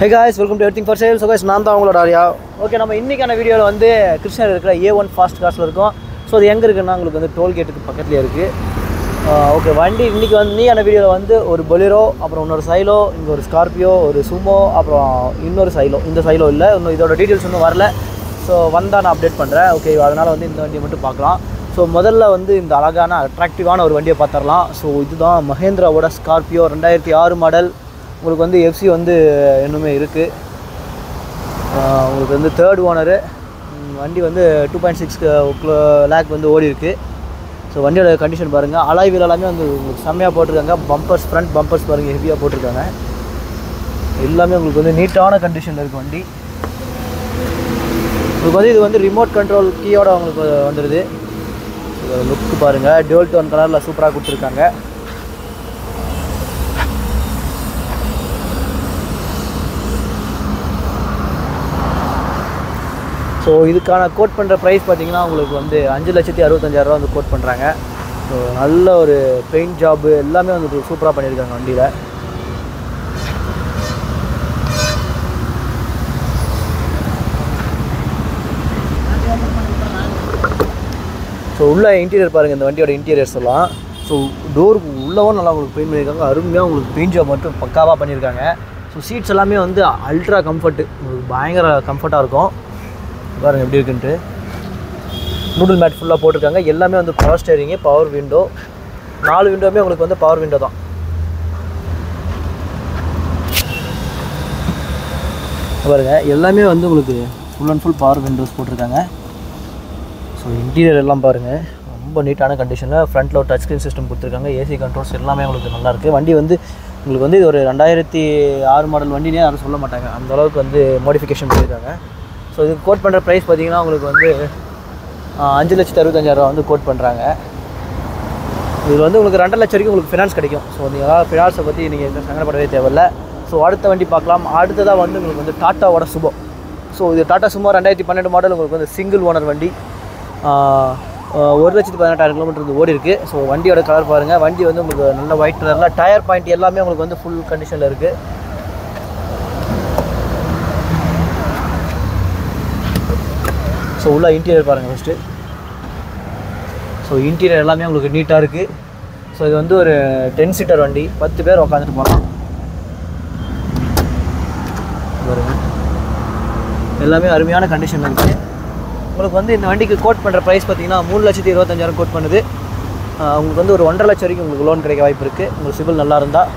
Hey guys, welcome to Everything for Sale. So guys, நான் தான் உங்களோட ஆரியா. ஓகே, நம்ம இன்னைக்கான வீடியோவில் வந்து கிருஷ்ணகிரியில் இருக்கிற A1 ஃபாஸ்ட் கார்ஸில் இருக்கோம். ஸோ அது எங்கே இருக்குன்னா உங்களுக்கு வந்து டோல்கேட்டுக்கு பக்கத்துலேயே இருக்குது. ஓகே, வண்டி இன்றைக்கி வந்து நீயான வீடியோவில் வந்து ஒரு பொலிரோ, அப்புறம் இன்னொரு சைலோ, இங்கே ஒரு ஸ்கார்பியோ, ஒரு சுமோ, அப்புறம் இன்னொரு சைலோ. இந்த சைலோ இல்லை, இன்னும் இதோட டீட்டெயில்ஸ் இன்னும் வரல. ஸோ வந்தால் நான் அப்டேட் பண்ணுறேன். ஓகே, அதனால் வந்து இந்த வண்டியை மட்டும் பார்க்கலாம். ஸோ முதல்ல வந்து இந்த அழகான அட்ராக்டிவான ஒரு வண்டியை பார்த்துடலாம். ஸோ இதுதான் மஹேந்திராவோட ஸ்கார்பியோ 2006 மாடல். உங்களுக்கு வந்து எஃப்சி வந்து இன்னுமே இருக்குது. உங்களுக்கு வந்து தேர்ட் ஓனரு. வண்டி வந்து 2.6 லேக் வந்து ஓடி இருக்குது. ஸோ வண்டியோட கண்டிஷன் பாருங்கள். அலாய் வீல் எல்லாமே வந்து உங்களுக்கு செம்மையாக போட்டிருக்காங்க. பம்பர்ஸ், ஃப்ரண்ட் பம்பர்ஸ் பாருங்கள், ஹெவியாக போட்டிருக்காங்க. எல்லாமே உங்களுக்கு வந்து நீட்டான கண்டிஷனில் இருக்குது வண்டி. உங்களுக்கு வந்து இது வந்து ரிமோட் கண்ட்ரோல் கீயோட உங்களுக்கு வந்துடுது. லுக்கு பாருங்கள், டுவல் டோன் கலரில் சூப்பராக கொடுத்துருக்காங்க. ஸோ இதுக்கான கோட் பண்ணுற ப்ரைஸ் பார்த்திங்கன்னா உங்களுக்கு வந்து 5,65,000 வந்து கோட் பண்ணுறாங்க. ஸோ நல்ல ஒரு பெயிண்ட் ஜாப்பு எல்லாமே வந்து சூப்பராக பண்ணியிருக்காங்க வண்டியில். ஸோ உள்ள இன்டீரியர் பாருங்கள், இந்த வண்டியோட இன்டீரியர்ஸ் எல்லாம். ஸோ டோருக்கு உள்ளவும் நல்லா உங்களுக்கு பெயிண்ட் பண்ணியிருக்காங்க. அருமையாக உங்களுக்கு பெயிண்ட் ஜாப் மட்டும் பக்காவாக பண்ணியிருக்காங்க. ஸோ சீட்ஸ் எல்லாமே வந்து அல்ட்ரா கம்ஃபர்ட்டு, உங்களுக்கு பயங்கர கம்ஃபர்ட்டாக இருக்கும். பாருங்கள் எப்படி இருக்குன்ட்டு. நூடுல் மேட் ஃபுல்லாக போட்டிருக்காங்க. எல்லாமே வந்து பவர் ஸ்டேரிங்கு, பவர் விண்டோ. 4 விண்டோவுமே உங்களுக்கு வந்து பவர் விண்டோ தான். பாருங்கள், எல்லாமே வந்து உங்களுக்கு full and full power Windows போட்டிருக்காங்க. ஸோ இன்டீரியர் எல்லாம் பாருங்கள், ரொம்ப நீட்டான கண்டிஷனில். ஃப்ரண்ட்டில் ஒரு டச் ஸ்க்ரீன் சிஸ்டம் கொடுத்துருக்காங்க. ஏசி கண்ட்ரோல்ஸ் எல்லாமே உங்களுக்கு நல்லாயிருக்கு. வண்டி வந்து உங்களுக்கு வந்து இது ஒரு 2006 மாடல் வண்டினே யாரும் சொல்ல மாட்டாங்க, அந்தளவுக்கு வந்து மாடிஃபிகேஷன் பண்ணியிருக்காங்க. ஸோ இது கோட் பண்ணுற ப்ரைஸ் பார்த்திங்கன்னா உங்களுக்கு வந்து 5,65,000 வந்து கோட் பண்ணுறாங்க. இதில் வந்து உங்களுக்கு 2 லட்சம் வரைக்கும் உங்களுக்கு ஃபினான்ஸ் கிடைக்கும். ஸோ நீங்கள் ஃபினான்ஸை பற்றி நீங்கள் எதுவும் சங்கடப்படவே தேவையில்லை. ஸோ அடுத்த வண்டி பார்க்கலாம். அடுத்ததாக வந்து உங்களுக்கு வந்து டாட்டாவோட சுமோ. ஸோ இது டாட்டா சுமோ 2012 மாடல். உங்களுக்கு வந்து சிங்கிள் ஓனர் வண்டி. 1,18,000 கிலோமீட்டர் வந்து ஓடி இருக்குது. ஸோ வண்டியோட கலர் பாருங்கள். வண்டி வந்து உங்களுக்கு நல்ல ஒயிட் கலரில், டயர் பாயிண்ட் எல்லாமே உங்களுக்கு வந்து ஃபுல் கண்டிஷனில் இருக்குது. ஸோ உள்ள இன்டீரியர் பாருங்கள் ஃபஸ்ட்டு. ஸோ இன்டீரியர் எல்லாமே உங்களுக்கு நீட்டாக இருக்குது. ஸோ இது வந்து ஒரு 10 சீட்டர் வண்டி, 10 பேர் உட்காந்துட்டு போகலாம். எல்லாமே அருமையான கண்டிஷன் இருக்குது. உங்களுக்கு வந்து இந்த வண்டிக்கு கோட் பண்ணுற ப்ரைஸ் பார்த்திங்கன்னா 3,25,000 கோட் பண்ணுது. உங்களுக்கு வந்து ஒரு 1.5 லட்சம் வரைக்கும் உங்களுக்கு லோன் கிடைக்க வாய்ப்பு இருக்குது, உங்களுக்கு சிபில் நல்லா இருந்தால்.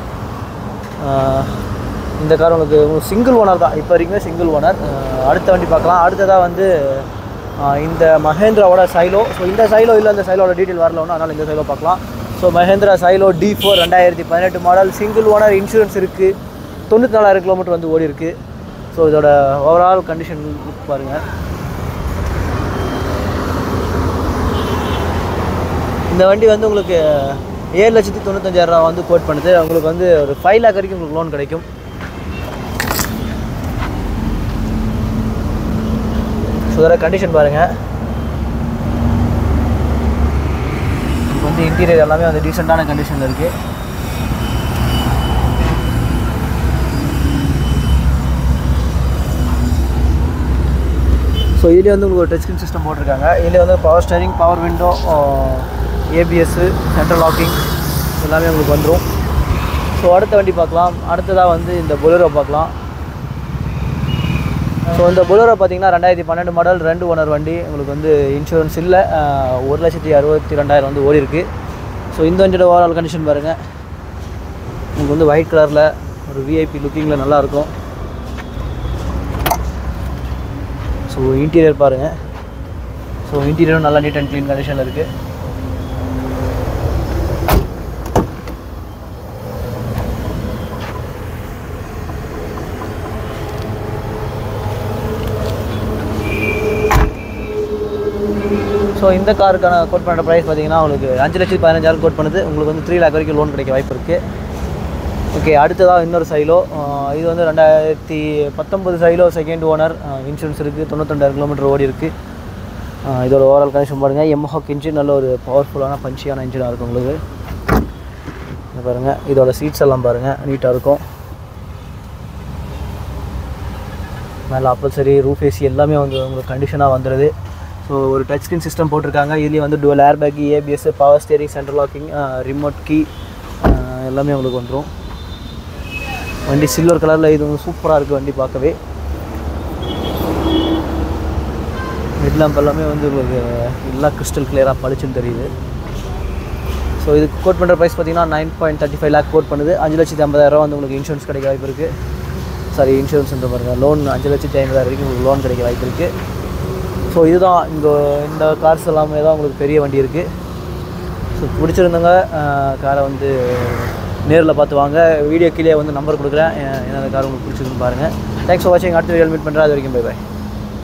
இந்த கார் உங்களுக்கு சிங்கிள் ஓனர் தான், இப்போ வரைக்குமே சிங்கிள் ஓனர். அடுத்த வண்டி பார்க்கலாம். அடுத்ததாக வந்து இந்த மஹேந்திராவோட சைலோ. ஸோ இந்த சைலோ இல்லை, இந்த சைலோட டீட்டெயில் வரல ஒன்று, அதனால் இந்த சைலோ பார்க்கலாம். So Mahindra Xylo D4 2018 model, single owner, insurance இருக்குது, 94,000 கிலோமீட்டர் வந்து ஓடி இருக்குது. ஸோ இதோட ஓவரால் கண்டிஷன் பாருங்கள். இந்த வண்டி வந்து உங்களுக்கு 7,95,000 வந்து கோட் பண்ணுது. உங்களுக்கு வந்து ஒரு 5 லேக் வரைக்கும் உங்களுக்கு லோன் கிடைக்கும். ஸோ இதோட கண்டிஷன் பாருங்கள். இப்போ வந்து இன்டீரியர் எல்லாமே வந்து டீசெண்டான கண்டிஷனில் இருக்குது. ஸோ இதுலேயே வந்து உங்களுக்கு ஒரு டச் ஸ்க்ரீன் சிஸ்டம் போட்டிருக்காங்க. இதுலேயே வந்து power steering, power window, ABS, central locking எல்லாமே உங்களுக்கு வந்துடும். ஸோ அடுத்த வண்டி பார்க்கலாம். அடுத்ததாக வந்து இந்த பொலேரோ பார்க்கலாம். ஸோ இந்த பொலேரோ பார்த்திங்கன்னா 2012 மாடல், 2 ஓனர் வண்டி. உங்களுக்கு வந்து இன்சூரன்ஸ் இல்லை, 1,62,200 வந்து ஓடி இருக்குது. ஸோ இந்த வண்டியோட ஓவரால் கண்டிஷன் பாருங்கள். உங்களுக்கு வந்து ஒயிட் கலரில் ஒரு விஐபி லுக்கிங்கில் நல்லாயிருக்கும். ஸோ இன்டீரியர் பாருங்கள். ஸோ இன்டீரியரும் நல்லா நீட் அண்ட் க்ளீன் கண்டிஷனில் இருக்குது. ஸோ இந்த காருக்கான கோட் பண்ணுற ப்ரைஸ் பார்த்திங்கன்னா உங்களுக்கு 5,15,000 கோட் பண்ணுது. உங்களுக்கு வந்து 3 லேக் வரைக்கும் லோன் கிடைக்க வாய்ப்பு இருக்குது. ஓகே, அடுத்ததாக இன்னொரு சைலோ. இது வந்து 2019 சைலோ, செகண்ட் ஓனர், இன்சூரன்ஸ் இருக்குது, 92,000 கிலோமீட்டர் ஓடி இருக்குது. இதோட ஓவரால் கண்டிஷன் பாருங்கள். எம்ஹாக் இன்ஜின், நல்ல ஒரு பவர்ஃபுல்லான பஞ்சியான இன்ஜினாக இருக்கும் உங்களுக்கு. பாருங்கள், இதோட சீட்ஸ் எல்லாம் பாருங்கள், நீட்டாக இருக்கும். மேலே அப்பல்சரி ரூஃப் ஏசி எல்லாமே வந்து உங்களுக்கு கண்டிஷனாக வந்துடுது. ஸோ ஒரு டச் ஸ்க்ரீன் சிஸ்டம் போட்டிருக்காங்க. இதுலேயும் வந்து dual air bag, ABS, power steering, central locking, remote key எல்லாமே உங்களுக்கு வந்துடும். வண்டி சில்வர் கலரில் இது வந்து சூப்பராக இருக்குது வண்டி பார்க்கவே. ஹெட் லேம்ப் எல்லாமே வந்து உங்களுக்கு எல்லாம் கிறிஸ்டல் கிளியராக பளிச்சுன்னு தெரியுது. ஸோ இதுக்கு கோட் பண்ணுற ப்ரைஸ் பார்த்தீங்கன்னா 9.35 lakh கோட் பண்ணுது. 5,50,000 வந்து உங்களுக்கு இன்சூரன்ஸ் கிடைக்க வாய்ப்பு இருக்குது. சாரி, இன்சூரன்ஸ்ன்ற பாருங்கள், லோன் 5,50,000 வரைக்கும் உங்களுக்கு லோன் கிடைக்க வாய்ப்பு இருக்குது. ஸோ இதுதான் இந்த கார்ஸ் எல்லாமே தான் உங்களுக்கு பெரிய வண்டி இருக்குது. ஸோ பிடிச்சிருந்தவங்க காரை வந்து நேரில் பார்த்து வாங்க. வீடியோ கீழே வந்து நம்பர் கொடுக்குறேன், என்னென்ன கார் உங்களுக்கு பிடிச்சிருக்குன்னு பாருங்கள். தேங்க்ஸ் ஃபார் வாட்சிங். அடுத்த வீடியோ மீட் பண்ணுறேன். அது வரைக்கும் பை பாய்.